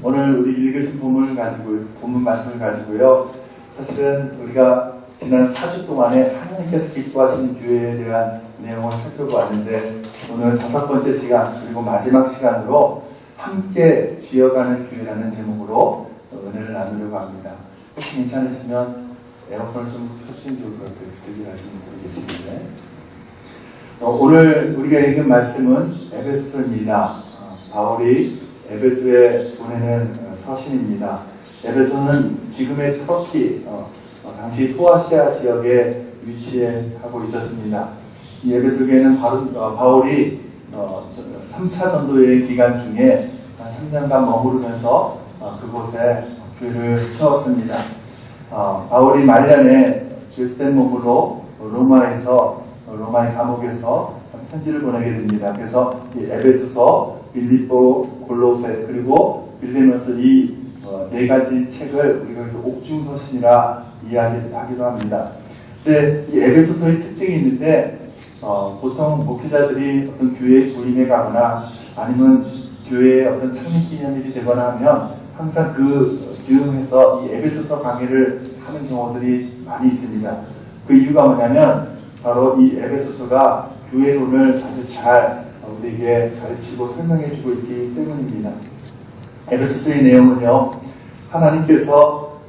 오늘 우리 읽으신 본문 말씀을 가지고요. 사실은 우리가 지난 4주 동안에 하나님께서 기뻐하시는 교회에 대한 내용을 살펴보았는데, 오늘 5번째 시간 그리고 마지막 시간으로 함께 지어가는 교회라는 제목으로 은혜를 나누려고 합니다. 혹시 괜찮으시면 에어컨을 좀 켜주시면 좋을 것 같아요. 부탁을 하시는 분이 계시는데, 오늘 우리가 읽은 말씀은 에베소서입니다. 바울이 에베소에 보내는 서신입니다. 에베소는 지금의 터키, 당시 소아시아 지역에 위치하고 있었습니다. 이 에베소 교회는 바울이 3차 전도여행 기간 중에 한 3년간 머무르면서 그곳에 교회를 세웠습니다. 바울이 말년에 죄수된 몸으로 로마의 감옥에서 편지를 보내게 됩니다. 그래서 이 에베소서, 빌립보, 골로새 그리고 빌레몬서 이 네 가지 책을 우리가 여기서 옥중서신이라 이야기하기도 합니다. 근데 이 에베소서의 특징이 있는데, 보통 목회자들이 어떤 교회에 부임해 가거나 아니면 교회에 어떤 창립 기념일이 되거나 하면 항상 그 즈음해서 이 에베소서 강의를 하는 경우들이 많이 있습니다. 그 이유가 뭐냐면 바로 이 에베소서가 교회론을 아주 잘 우리에게 가르치고 설명해주고 있기 때문입니다. 에베소서의 내용은요, 하나님께서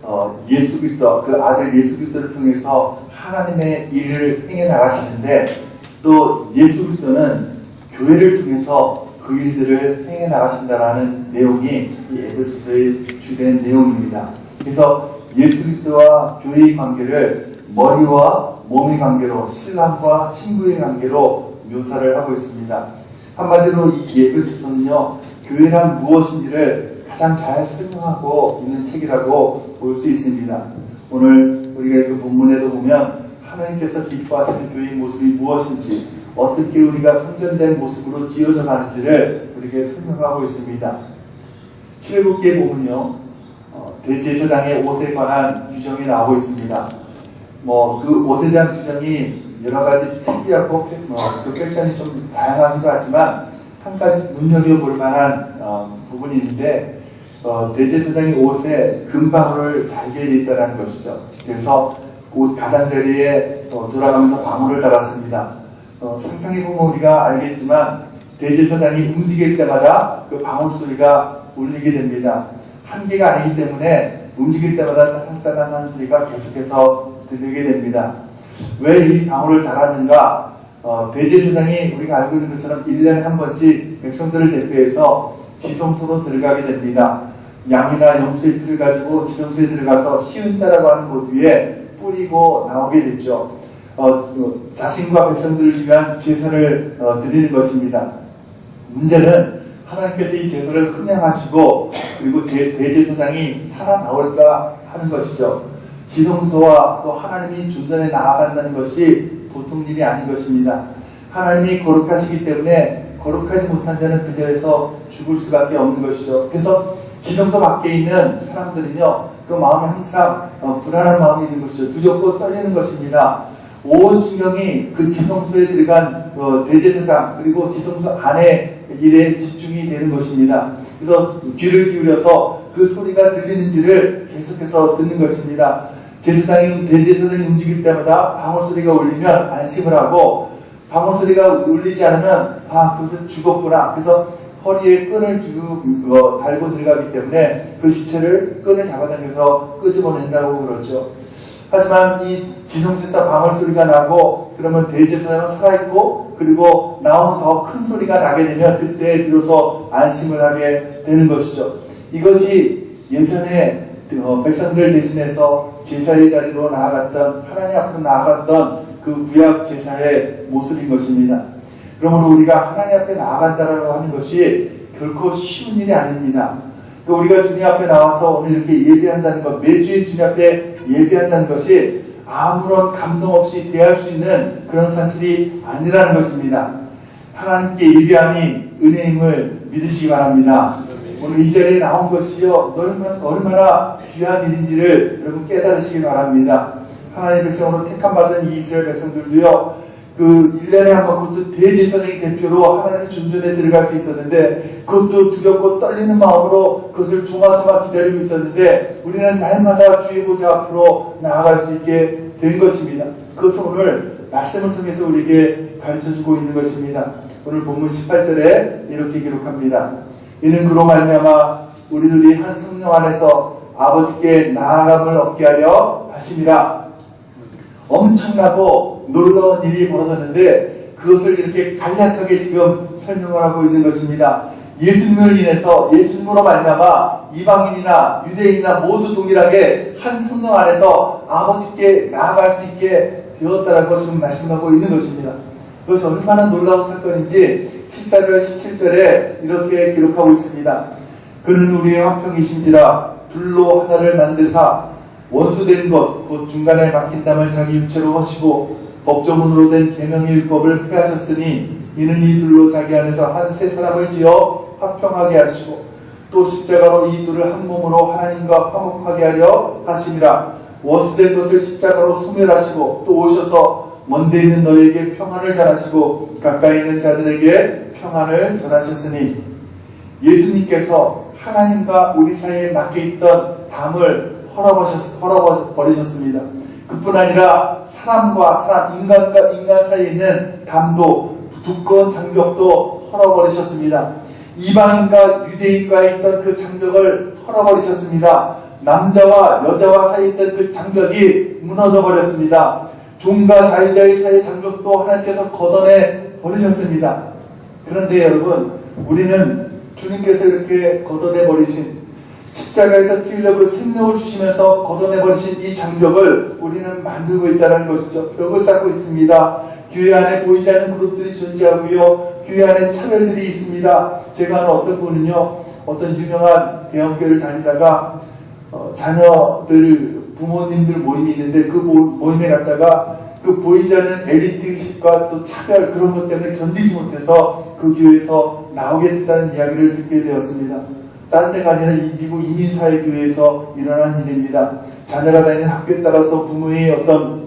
예수 그리스도, 그 아들 예수 그리스도를 통해서 하나님의 일을 행해 나가시는데, 또 예수 그리스도는 교회를 통해서 그 일들을 행해 나가신다라는 내용이 이 에베소서의 주된 내용입니다. 그래서 예수 그리스도와 교회의 관계를 머리와 몸의 관계로, 신랑과 신부의 관계로 묘사를 하고 있습니다. 한마디로 이 에베소서는요, 교회란 무엇인지를 가장 잘 설명하고 있는 책이라고 볼 수 있습니다. 오늘 우리가 그 본문에도 보면 하나님께서 기뻐하시는 교회의 모습이 무엇인지, 어떻게 우리가 선전된 모습으로 지어져 가는지를 우리에게 설명하고 있습니다. 출애굽기에 보면요, 대제사장의 옷에 관한 규정이 나오고 있습니다. 그 옷에 대한 규정이 여러 가지 특이하고 그 패션이 좀 다양하기도 하지만 한 가지 눈여겨볼 만한 부분이 있는데, 대제사장의 옷에 금방울을 달게 되어 있다는 것이죠. 그래서 옷 가장자리에 돌아가면서 방울을 달았습니다. 상상해보면 우리가 알겠지만 대제사장이 움직일 때마다 그 방울 소리가 울리게 됩니다. 한 개가 아니기 때문에 움직일 때마다 따단따단한 소리가 계속해서 들리게 됩니다. 왜 이 방울을 달았는가? 대제사장이 우리가 알고 있는 것처럼 1년에 한 번씩 백성들을 대표해서 지성소로 들어가게 됩니다. 양이나 염소의 피를 가지고 지성소에 들어가서 시은자라고 하는 곳 위에 뿌리고 나오게 됐죠. 자신과 백성들을 위한 제사를 드리는 것입니다. 문제는 하나님께서 이 제사를 흥행하시고 그리고 대제사장이 살아나올까 하는 것이죠. 지성소와 또 하나님이 존전해 나아간다는 것이 보통 일이 아닌 것입니다. 하나님이 거룩하시기 때문에 거룩하지 못한 자는 그 자리에서 죽을 수밖에 없는 것이죠. 그래서 지성소 밖에 있는 사람들은요, 그 마음에 항상 불안한 마음이 있는 것이죠. 두렵고 떨리는 것입니다. 온 신경이 그 지성소에 들어간 대제사장 그리고 지성소 안에 일에 집중이 되는 것입니다. 그래서 귀를 기울여서 그 소리가 들리는지를 계속해서 듣는 것입니다. 대제사장이 움직일 때마다 방울 소리가 울리면 안심을 하고, 방울 소리가 울리지 않으면 그것을 죽었구나. 그래서 허리에 끈을 달고 들어가기 때문에 그 시체를 끈을 잡아당겨서 끄집어낸다고 그러죠. 하지만 이 지성소에서 방울 소리가 나고 그러면 대제사장은 살아있고 그리고 나오는 더 큰 소리가 나게 되면 그때 비로소 안심을 하게 되는 것이죠. 이것이 예전에 백성들 대신해서 제사의 자리로 나아갔던, 하나님 앞으로 나아갔던 그 구약 제사의 모습인 것입니다. 그러므로 우리가 하나님 앞에 나아간다라고 하는 것이 결코 쉬운 일이 아닙니다. 우리가 주님 앞에 나와서 오늘 이렇게 예배한다는 것, 매주일 주님 앞에 예배한다는 것이 아무런 감동 없이 대할 수 있는 그런 사실이 아니라는 것입니다. 하나님께 예배함이 은혜임을 믿으시기 바랍니다. 오늘 이 자리에 나온 것이요, 얼마나 귀한 일인지를 여러분 깨달으시기 바랍니다. 하나님의 백성으로 택함받은 이 이스라엘 백성들도요, 그 1년에 한 번 그것도 대제사장의 대표로 하나님의 존전에 들어갈 수 있었는데 그것도 두렵고 떨리는 마음으로 그것을 조마조마 기다리고 있었는데 우리는 날마다 주의 보좌 앞으로 나아갈 수 있게 된 것입니다. 그것을 오늘 말씀을 통해서 우리에게 가르쳐주고 있는 것입니다. 오늘 본문 18절에 이렇게 기록합니다. 이는 그로 말미암아 우리들이 한 성령 안에서 아버지께 나아감을 얻게 하려 하심이라. 엄청나고 놀라운 일이 벌어졌는데 그것을 이렇게 간략하게 지금 설명을 하고 있는 것입니다. 예수님을 인해서 예수님으로 말미암아 이방인이나 유대인이나 모두 동일하게 한 성령 안에서 아버지께 나아갈 수 있게 되었다라고 지금 말씀하고 있는 것입니다. 그것이 얼마나 놀라운 사건인지 14절 17절에 이렇게 기록하고 있습니다. 그는 우리의 화평이신지라 둘로 하나를 만드사 원수된 것 곧 중간에 막힌 담을 자기 육체로 허시고 법조문으로 된 계명의 율법을 폐하셨으니 이는 이 둘로 자기 안에서 한 세 사람을 지어 화평하게 하시고 또 십자가로 이 둘을 한 몸으로 하나님과 화목하게 하려 하심이라. 원수된 것을 십자가로 소멸하시고 또 오셔서 먼데 있는 너희에게 평안을 전하시고 가까이 있는 자들에게 평안을 전하셨으니 예수님께서 하나님과 우리 사이에 막혀 있던 담을 헐어버리셨습니다. 그뿐 아니라 사람과 사람, 인간과 인간 사이에 있는 담도 두꺼운 장벽도 헐어버리셨습니다. 이방인과 유대인과에 있던 그 장벽을 헐어버리셨습니다. 남자와 여자와 사이에 있던 그 장벽이 무너져 버렸습니다. 종과 자유자의 사이의 장벽도 하나님께서 걷어내 버리셨습니다. 그런데 여러분, 우리는 주님께서 이렇게 걷어내 버리신 십자가에서 피 흘려 그 생명을 주시면서 걷어내버리신 이 장벽을 우리는 만들고 있다는 것이죠. 벽을 쌓고 있습니다. 교회 안에 보이지 않는 그룹들이 존재하고요. 교회 안에 차별들이 있습니다. 제가 아는 어떤 분은요, 어떤 유명한 대형교회를 다니다가 자녀들, 부모님들 모임이 있는데 그 모임에 갔다가 그 보이지 않는 엘리트의식과 또 차별 그런 것 때문에 견디지 못해서 그 교회에서 나오게 됐다는 이야기를 듣게 되었습니다. 다른 데가 아니라 미국 이민사회교회에서 일어난 일입니다. 자녀가 다니는 학교에 따라서 부모의 어떤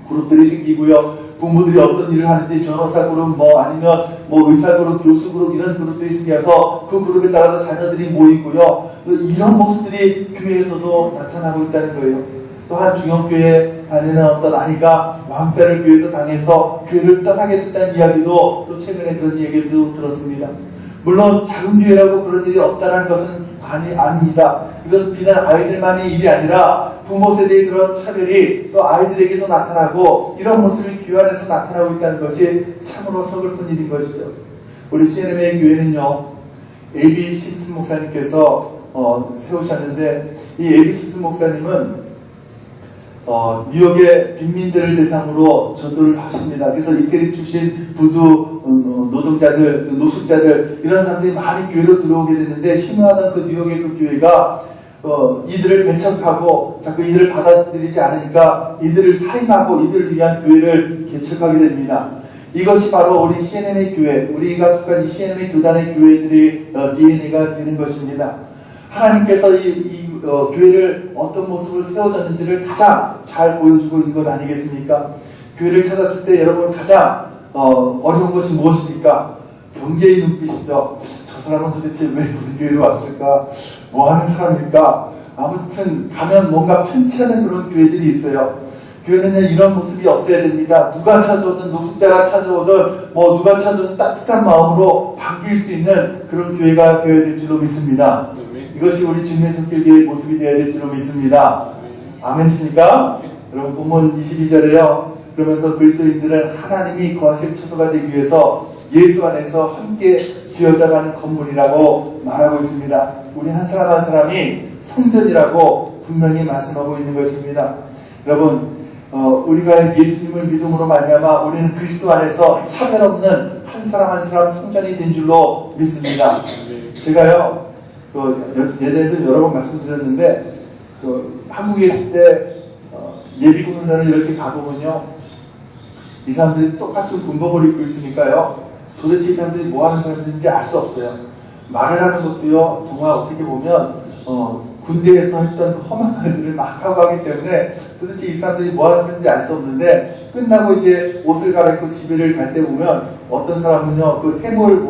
그룹들이 생기고요. 부모들이 어떤 일을 하는지 변호사 그룹, 아니면 의사 그룹, 교수 그룹 이런 그룹들이 생겨서 그 그룹에 따라서 자녀들이 모이고요. 이런 모습들이 교회에서도 나타나고 있다는 거예요. 또 한 중형교회에 다니는 어떤 아이가 왕따를 교회에서 당해서 교회를 떠나게 됐다는 이야기도 또 최근에 그런 얘기도 들었습니다. 물론 작은 교회라고 그런 일이 없다는 것은 아닙니다. 이것은 비단 아이들만의 일이 아니라 부모 세대의 그런 차별이 또 아이들에게도 나타나고 이런 모습이 교회 안에서 나타나고 있다는 것이 참으로 서글픈 일인 것이죠. 우리 CNM의 교회는요, A.B. 심슨 목사님께서 세우셨는데 이 A.B. 심슨 목사님은 뉴욕의 빈민들을 대상으로 전도를 하십니다. 그래서 이태리 출신 부두 노동자들, 노숙자들 이런 사람들이 많이 교회로 들어오게 됐는데 심오하던 그 뉴욕의 그 교회가 이들을 배척하고 자꾸 이들을 받아들이지 않으니까 이들을 사임하고 이들을 위한 교회를 개척하게 됩니다. 이것이 바로 우리 CNM의 교회, 우리가 속한 이 CNM의 교단의 교회들의 DNA가 되는 것입니다. 하나님께서 이 교회를 어떤 모습으로 세워졌는지를 가장 잘 보여주고 있는 것 아니겠습니까? 교회를 찾았을 때 여러분 가장 어려운 것이 무엇입니까? 경계의 눈빛이죠. 저 사람은 도대체 왜 우리 교회로 왔을까? 뭐 하는 사람일까? 아무튼 가면 뭔가 편치 않은 그런 교회들이 있어요. 교회는요, 이런 모습이 없어야 됩니다. 누가 찾아오든 노숙자가 찾아오든 누가 찾아오든 따뜻한 마음으로 반길 수 있는 그런 교회가 되어야 될 줄로 믿습니다. 이것이 우리 주님의 손길교회의 모습이 되어야 될 줄로 믿습니다. 아멘이십니까? 여러분 본문 22절에요. 그러면서 그리스도인들은 하나님이 거하실 처소가 되기 위해서 예수 안에서 함께 지어져가는 건물이라고 말하고 있습니다. 우리 한 사람 한 사람이 성전이라고 분명히 말씀하고 있는 것입니다. 여러분 우리가 예수님을 믿음으로 말미암아 우리는 그리스도 안에서 차별 없는 한 사람 한 사람 성전이 된 줄로 믿습니다. 제가요 예전에도 여러 번 말씀드렸는데 한국에 있을 때 예비군단을 이렇게 가보면요, 이 사람들이 똑같은 군복을 입고 있으니까요, 도대체 이 사람들이 뭐 하는 사람들인지 알 수 없어요. 말을 하는 것도요, 정말 어떻게 보면 군대에서 했던 그 험한 말들을 막 하고 하기 때문에 도대체 이 사람들이 뭐 하는 사람인지 알 수 없는데, 끝나고 이제 옷을 갈아입고 집에를 갈 때 보면 어떤 사람은요, 그 해물,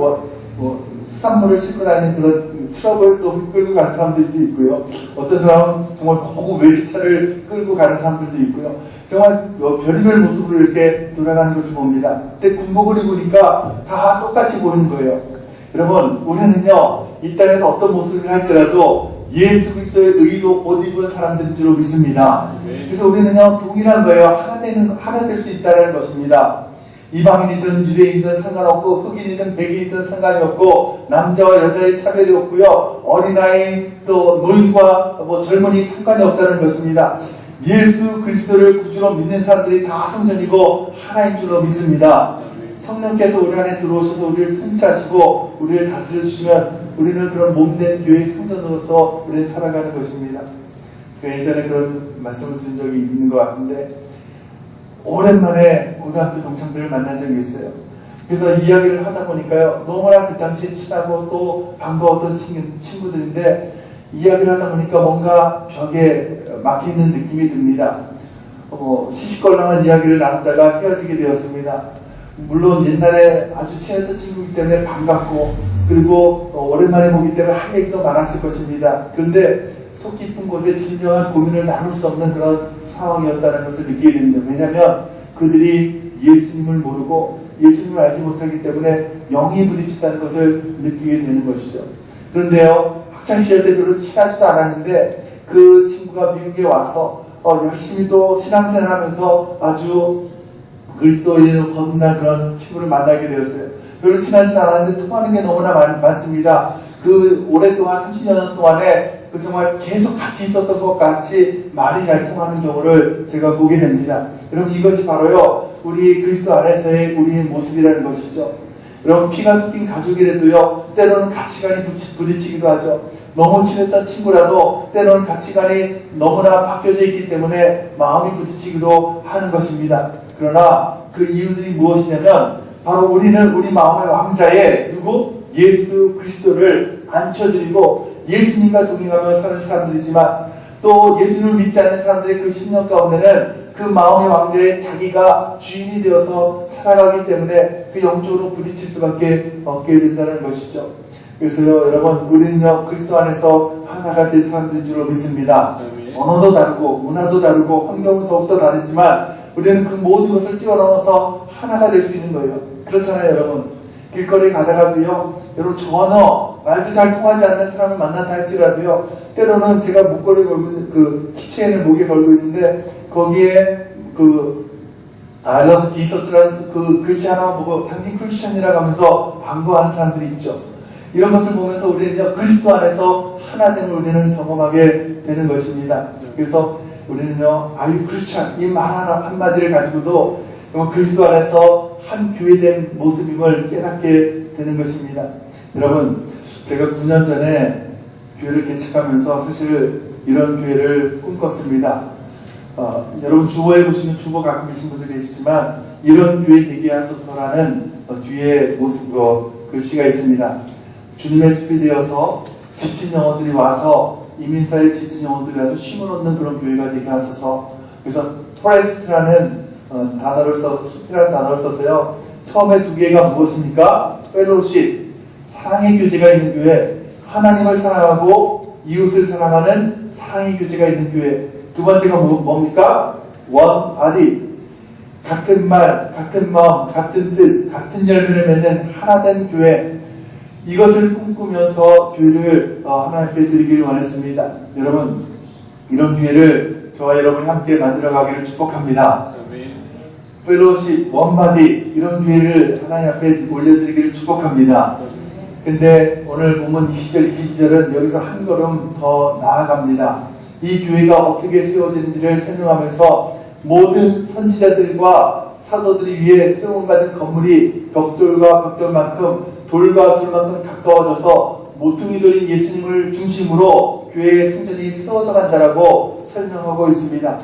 수산물을 싣고 다니는 그런 트럭을 또 끌고 가는 사람들도 있고요. 어떤 사람은 정말 고급 외제차를 끌고 가는 사람들도 있고요. 정말 별의별 모습으로 이렇게 돌아가는 것을 봅니다. 근데 군복을 입으니까 다 똑같이 보이는 거예요. 여러분, 우리는요, 이 땅에서 어떤 모습을 할지라도 예수 그리스도의 의로 옷 입은 사람들인 줄 믿습니다. 그래서 우리는요, 동일한 거예요. 하나 될 수 있다는 것입니다. 이방인이든 유대인이든 상관없고, 흑인이든 백인이든 상관이 없고, 남자와 여자의 차별이 없고요, 어린아이 또 노인과 젊은이 상관이 없다는 것입니다. 예수 그리스도를 구주로 믿는 사람들이 다 성전이고 하나인 줄로 믿습니다. 성령께서 우리 안에 들어오셔서 우리를 통치하시고 우리를 다스려 주시면 우리는 그런 몸된 교회의 성전으로서 우리는 살아가는 것입니다. 제가 예전에 그런 말씀을 드린 적이 있는 것 같은데, 오랜만에 고등학교 동창들을 만난 적이 있어요. 그래서 이야기를 하다 보니까요, 너무나 그 당시에 친하고 또 반가웠던 친구들인데, 이야기를 하다 보니까 뭔가 벽에 막혀있는 느낌이 듭니다. 시시껄렁한 이야기를 나누다가 헤어지게 되었습니다. 물론 옛날에 아주 친했던 친구이기 때문에 반갑고, 그리고 오랜만에 보기 때문에 할 얘기도 많았을 것입니다. 그런데 속 깊은 곳에 진정한 고민을 나눌 수 없는 그런 상황이었다는 것을 느끼게 됩니다. 왜냐하면 그들이 예수님을 모르고 예수님을 알지 못하기 때문에 영이 부딪힌다는 것을 느끼게 되는 것이죠. 그런데요, 학창시절 때 별로 친하지도 않았는데 그 친구가 미국에 와서 열심히 또 신앙생활 하면서 아주 그리스도인으로 거듭난 그런 친구를 만나게 되었어요. 별로 친하지는 않았는데 통하는 게 너무나 많습니다. 그 오랫동안 30년 동안에 정말 계속 같이 있었던 것 같이 말이 잘 통하는 경우를 제가 보게 됩니다. 여러분, 이것이 바로요, 우리 그리스도 안에서의 우리의 모습이라는 것이죠. 여러분, 피가 섞인 가족이라도요, 때로는 가치관이 부딪히기도 하죠. 너무 친했던 친구라도 때로는 가치관이 너무나 바뀌어져 있기 때문에 마음이 부딪히기도 하는 것입니다. 그러나 그 이유들이 무엇이냐면 바로 우리는 우리 마음의 왕자에 예수 그리스도를 앉혀드리고 예수님과 동행하며 사는 사람들이지만, 또 예수님을 믿지 않는 사람들의 그 심령 가운데는 그 마음의 왕자에 자기가 주인이 되어서 살아가기 때문에 그 영적으로 부딪힐 수밖에 없게 된다는 것이죠. 그래서요, 여러분, 우리는요, 그리스도 안에서 하나가 된 사람들인 줄로 믿습니다. 언어도 다르고 문화도 다르고 환경은 더욱더 다르지만 우리는 그 모든 것을 뛰어넘어서 하나가 될 수 있는 거예요. 그렇잖아요, 여러분. 길거리 가다가도요, 여러분, 전혀 말도 잘 통하지 않는 사람을 만났다 할지라도요, 때로는 제가 목걸이를 걸고 있는 그 키체인을 목에 걸고 있는데 거기에 I love Jesus라는 그 글씨 하나만 보고 당신 크리스천이라고 하면서 반가워하는 사람들이 있죠. 이런 것을 보면서 우리는요, 그리스도 안에서 하나 됨을 우리는 경험하게 되는 것입니다. 그래서 우리는요, Are you Christian? 이 말 한마디를 가지고도 그리스도 안에서 한 교회된 모습임을 깨닫게 되는 것입니다. 여러분, 제가 9년 전에 교회를 개척하면서 사실 이런 교회를 꿈꿨습니다. 여러분, 주보에 보시면 주보 갖고 계신 분들이 계시지만 이런 교회 되게 하소서라는 뒤에 모습 글씨가 있습니다. 주님의 숲이 되어서 지친 영혼들이 와서, 이민사의 지친 영혼들이 와서 쉼을 얻는 그런 교회가 되게 하소서. 그래서 포레스트라는 단어를 숲이라는 단어를 써서요, 처음에 두 개가 무엇입니까? 펠로십, 사랑의 교제가 있는 교회, 하나님을 사랑하고 이웃을 사랑하는 사랑의 교제가 있는 교회. 두 번째가 뭡니까? 원 바디, 같은 말, 같은 마음, 같은 뜻, 같은 열매를 맺는 하나된 교회. 이것을 꿈꾸면서 교회를 하나님께 드리기를 원했습니다. 여러분, 이런 교회를 저와 여러분이 함께 만들어가기를 축복합니다. 펠로십, 원바디, 이런 교회를 하나님 앞에 올려드리기를 축복합니다. 근데 오늘 본문 20절, 22절은 여기서 한 걸음 더 나아갑니다. 이 교회가 어떻게 세워지는지를 설명하면서 모든 선지자들과 사도들이 위해 세움받은 건물이 벽돌과 벽돌만큼, 돌과 돌만큼 가까워져서 모퉁이 돌인 예수님을 중심으로 교회의 성전이 세워져 간다라고 설명하고 있습니다.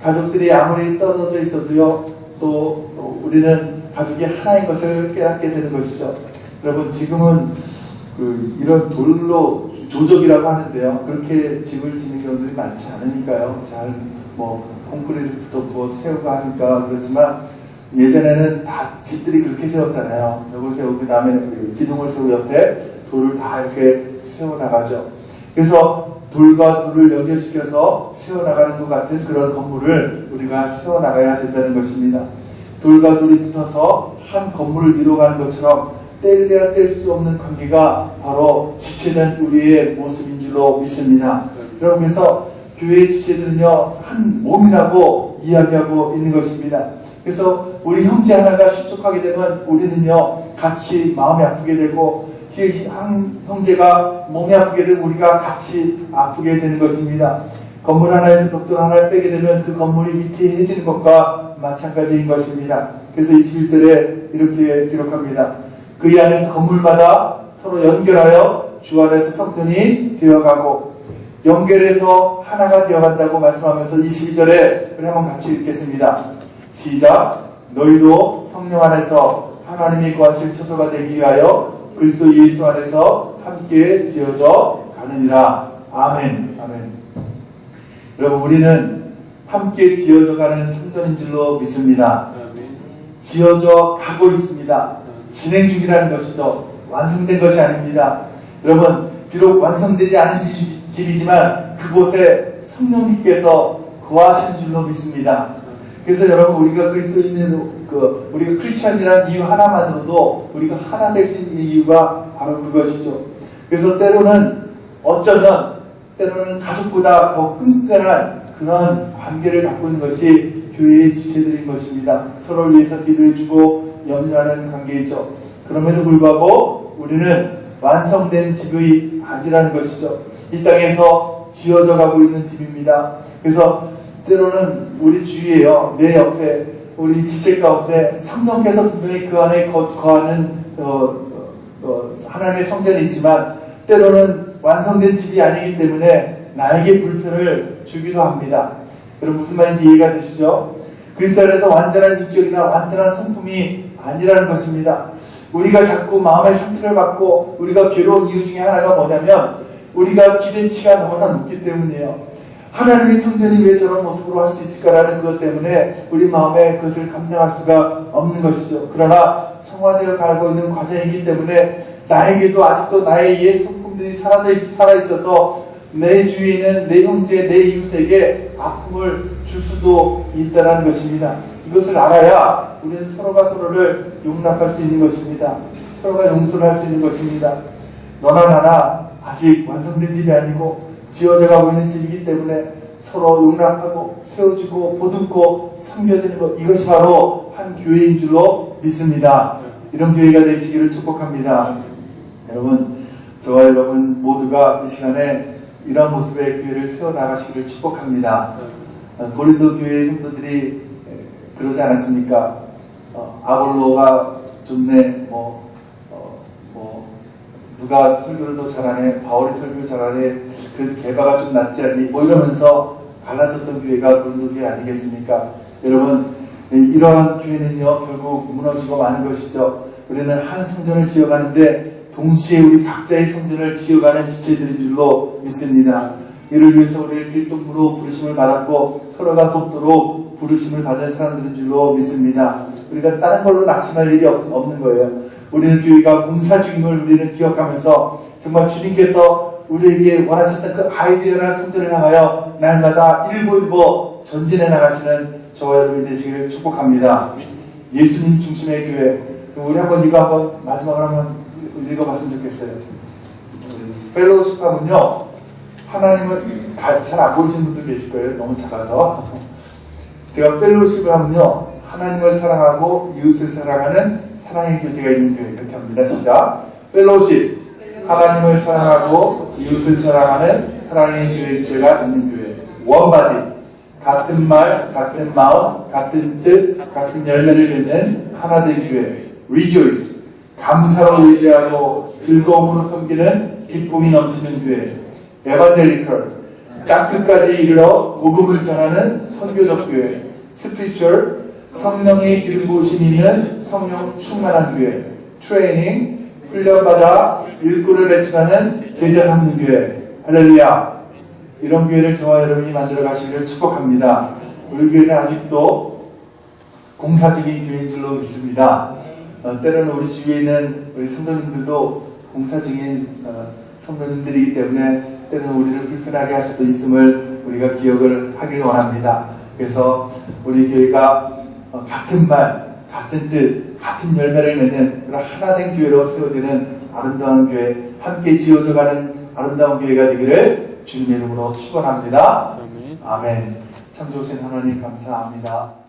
가족들이 아무리 떨어져 있어도요, 또 우리는 가족이 하나인 것을 깨닫게 되는 것이죠. 여러분, 지금은 이런 돌로 조적이라고 하는데요, 그렇게 집을 짓는 경우들이 많지 않으니까요. 잘 콘크리트부터 부어서 세우고 하니까 그렇지만 예전에는 다 집들이 그렇게 세웠잖아요. 벽을 세우고 그 다음에 기둥을 세우고 옆에 돌을 다 이렇게 세워나가죠. 그래서 돌과 돌을 연결시켜서 세워나가는 것 같은 그런 건물을 우리가 세워나가야 된다는 것입니다. 돌과 돌이 붙어서 한 건물을 이루어가는 것처럼 뗄래야 뗄 수 없는 관계가 바로 지체된 우리의 모습인 줄로 믿습니다. 여러분, 그래서 교회의 지체들은요 한 몸이라고 이야기하고 있는 것입니다. 그래서 우리 형제 하나가 실족하게 되면 우리는요 같이 마음이 아프게 되고 한 형제가 몸이 아프게 되면 우리가 같이 아프게 되는 것입니다. 건물 하나에서 벽돌 하나를 빼게 되면 그 건물이 위태해지는 것과 마찬가지인 것입니다. 그래서 21절에 이렇게 기록합니다. 그 안에서 건물마다 서로 연결하여 주 안에서 성전이 되어가고, 연결해서 하나가 되어간다고 말씀하면서 22절에 우리 한번 같이 읽겠습니다. 시작. 너희도 성령 안에서 하나님이 거하실 처소가 되기 위하여 그리스도 예수 안에서 함께 지어져 가느니라. 아멘. 아멘. 여러분, 우리는 함께 지어져 가는 성전인 줄로 믿습니다. 지어져 가고 있습니다. 진행 중이라는 것이죠. 완성된 것이 아닙니다. 여러분, 비록 완성되지 않은 집이지만 그곳에 성령님께서 거하시는 줄로 믿습니다. 그래서 여러분, 우리가 그리스도인으로 우리가 크리스천이라는 이유 하나만으로도 우리가 하나 될 수 있는 이유가 바로 그것이죠. 그래서 때로는 가족보다 더 끈끈한 그런 관계를 갖고 있는 것이 교회의 지체들인 것입니다. 서로를 위해서 기도해주고 염려하는 관계이죠. 그럼에도 불구하고 우리는 완성된 집이 아니라는 것이죠. 이 땅에서 지어져 가고 있는 집입니다. 그래서 때로는 우리 주위에요, 내 옆에 우리 지체 가운데 성령께서 분명히 그 안에 거하는 하나님의 성전이 있지만 때로는 완성된 집이 아니기 때문에 나에게 불편을 주기도 합니다. 여러분, 무슨 말인지 이해가 되시죠? 그리스도 안에서 완전한 인격이나 완전한 성품이 아니라는 것입니다. 우리가 자꾸 마음의 상처를 받고 우리가 괴로운 이유 중에 하나가 뭐냐면 우리가 기대치가 너무나 높기 때문이에요. 하나님의 성전이 왜 저런 모습으로 할 수 있을까라는 그것 때문에 우리 마음에 그것을 감당할 수가 없는 것이죠. 그러나 성화되어 가고 있는 과정이기 때문에 나에게도 아직도 나의 옛 성품들이 살아있어서 내 주위에 있는 내 형제, 내 이웃에게 아픔을 줄 수도 있다는 것입니다. 이것을 알아야 우리는 서로가 서로를 용납할 수 있는 것입니다. 서로가 용서를 할 수 있는 것입니다. 너나 나나 아직 완성된 집이 아니고 지어져 가고 있는 집이기 때문에 서로 용납하고 세워주고 보듬고 섬겨주는 것, 이것이 바로 한 교회인 줄로 믿습니다. 이런 교회가 되시기를 축복합니다. 여러분, 저와 여러분 모두가 이 시간에 이런 모습의 교회를 세워나가시기를 축복합니다. 고린도 교회의 성도들이 그러지 않았습니까? 아볼로가 좋네, 누가 설교를 더 잘하네, 바울이 설교를 잘하네, 그래도 게바가 좀 낫지 않니, 이러면서 갈라졌던 교회가 고린도 교회 아니겠습니까? 여러분, 이러한 교회는요 결국 무너지고 마는 것이죠. 우리는 한 성전을 지어가는데 동시에 우리 각자의 성전을 지어가는 지체들인 줄로 믿습니다. 이를 위해서 우리를 길동무로 부르심을 받았고 서로가 돕도록 부르심을 받은 사람들인 줄로 믿습니다. 우리가 다른 걸로 낙심할 일이 없는 거예요. 우리는 교회가 공사 중임을 우리는 기억하면서 정말 주님께서 우리에게 원하셨던 그 아이디어라는 성전을 향하여 날마다 일보일보 전진해 나가시는 저와 여러분이 되시기를 축복합니다. 예수님 중심의 교회. 우리 이거 한번 마지막으로 한번 읽어봤으면 좋겠어요. 펠로우십 하면요, 하나님을 잘 안 보이시는 분들 계실 거예요. 너무 작아서. 제가 펠로우십을 하면요, 하나님을 사랑하고 이웃을 사랑하는 사랑의 교제가 있는 교회, 이렇게 합니다. 시작. 펠로우십, 하나님을 사랑하고 이웃을 사랑하는 사랑의 교제가 있는 교회. 원바디, 같은 말, 같은 마음, 같은 뜻, 같은 열매를 맺는 하나된 교회. Rejoice, 감사로 예배하고 즐거움으로 섬기는 기쁨이 넘치는 교회. Evangelical, 땅끝까지 이르러 복음을 전하는 선교적 교회. Spiritual, 성령의 기름 부으심이 있는 성령 충만한 교회. Training, 훈련받아 일꾼을 배출하는 제자 삼는 교회. 할렐루야. 이런 교회를 저와 여러분이 만들어 가시기를 축복합니다. 우리 교회는 아직도 공사적인 교회인 줄로 믿습니다. 때로는 우리 주위에 있는 우리 성도님들도 공사적인 성도님들이기 때문에 때로는 우리를 불편하게 할 수도 있음을 우리가 기억을 하길 원합니다. 그래서 우리 교회가 같은 말, 같은 뜻, 같은 열매를 맺는 그런 하나된 교회로 세워지는 아름다운 교회, 함께 지어져가는 아름다운 교회가 되기를 주님의 이름으로 축원합니다. 아멘. 참 좋으신 하나님 감사합니다.